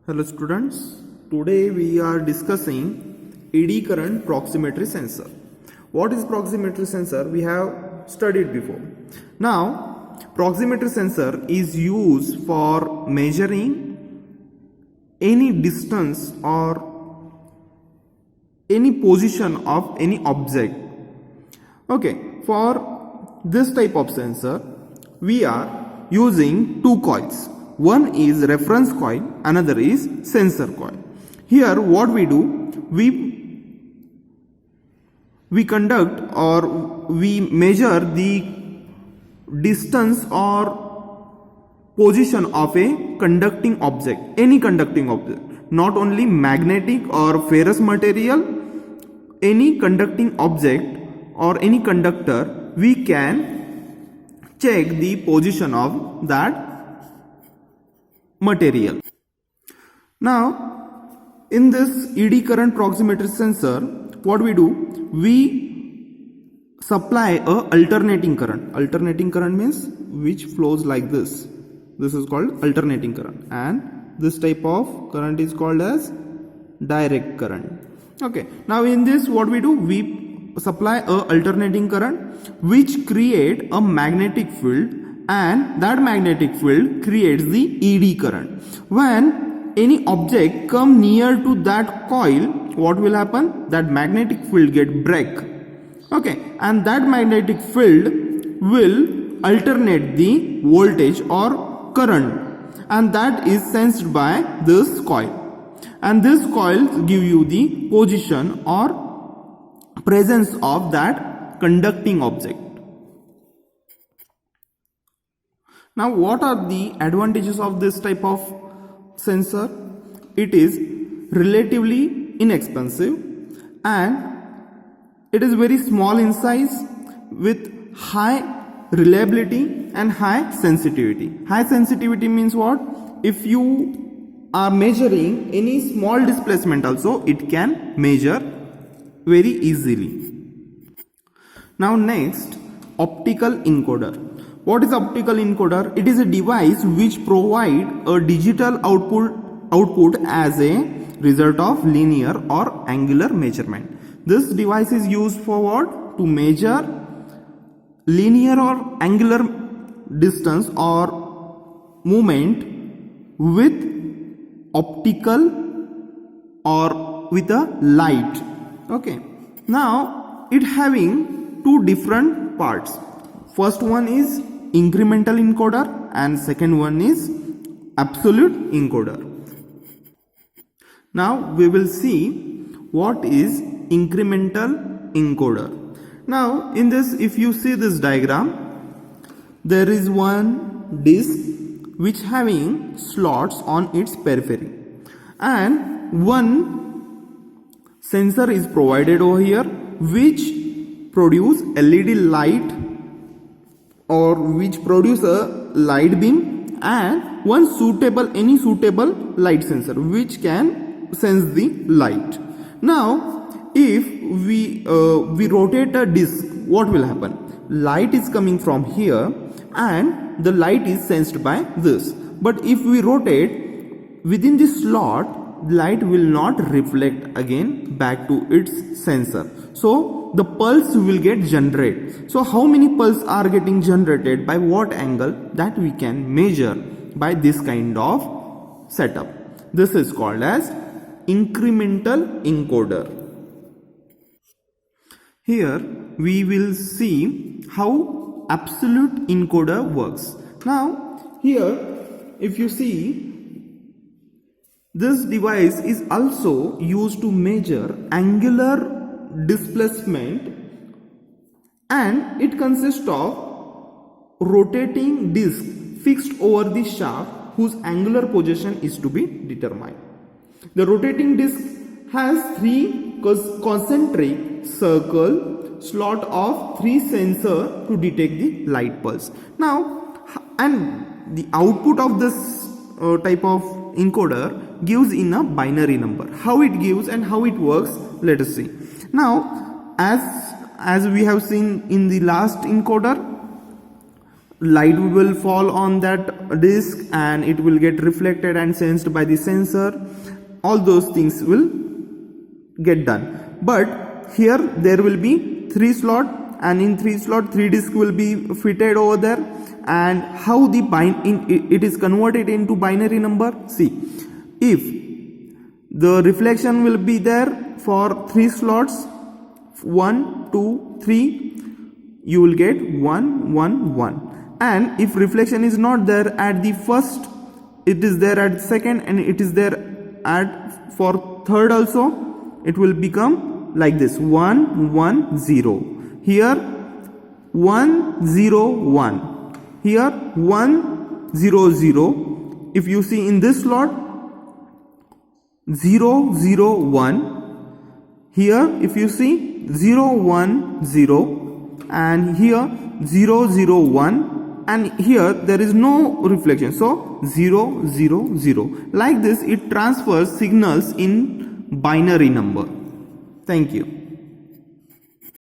Hello students, today we are discussing eddy current proximetry sensor. What is proximetry sensor? We have studied before. Now, proximetry sensor is used for measuring any distance or any position of any object. Okay, for this type of sensor, we are using two coils. One is reference coil, another is sensor coil. Here what we do, we conduct or we measure the distance or position of a conducting object, any conducting object, not only magnetic or ferrous material, any conducting object or any conductor, we can check the position of that material. Now, in this eddy current proximetry sensor, what we do, we supply a alternating current. Alternating current means which flows like this. This is called alternating current, and this type of current is called as direct current. Okay, now in this what we do, we supply a alternating current which create a magnetic field, and that magnetic field creates the eddy current. When any object come near to that coil, what will happen? That magnetic field get break. Okay, and that magnetic field will alternate the voltage or current, and that is sensed by this coil, and this coil give you the position or presence of that conducting object. Now, what are the advantages of this type of sensor? It is relatively inexpensive and it is very small in size with high reliability and high sensitivity. High sensitivity means what? If you are measuring any small displacement also, it can measure very easily. Now next, optical encoder. What is optical encoder? It is a device which provide a digital output as a result of linear or angular measurement. This device is used for what? To measure linear or angular distance or movement with optical or with a light. Okay. Now it having two different parts. First one is incremental encoder and second one is absolute encoder. Now we will see what is incremental encoder. Now in this, if you see this diagram, there is one disc which having slots on its periphery, and one sensor is provided over here which produce LED light or which produce a light beam, and one any suitable light sensor which can sense the light. Now if we rotate a disc, what will happen? Light is coming from here and the light is sensed by this, but if we rotate within the slot, light will not reflect again back to its sensor, so the pulse will get generated. So how many pulse are getting generated by what angle, that we can measure by this kind of setup. This is called as incremental encoder. Here we will see how absolute encoder works. Now here if you see, this device is also used to measure angular displacement, and it consists of rotating disc fixed over the shaft whose angular position is to be determined. The rotating disc has three concentric circle slot of three sensor to detect the light pulse. Now, and the output of this type of encoder gives in a binary number. How it gives and how it works, let us see. Now as we have seen in the last encoder, light will fall on that disk and it will get reflected and sensed by the sensor. All those things will get done. But here there will be 3 slot, and in 3 slot 3 disk will be fitted over there. And how the it is converted into binary number. See, if the reflection will be there for 3 slots, 1 2 3, you will get 1 1 1. And if reflection is not there at the first, it is there at second, and it is there at for third also, it will become like this: 1 1 0. Here 1 0 1. Here 1 0 0. If you see in this slot, 0 0 1. Here if you see 0 1 0, and here 0 0 1, and here there is no reflection, so 0 0 0. Like this it transfers signals in binary number. Thank you.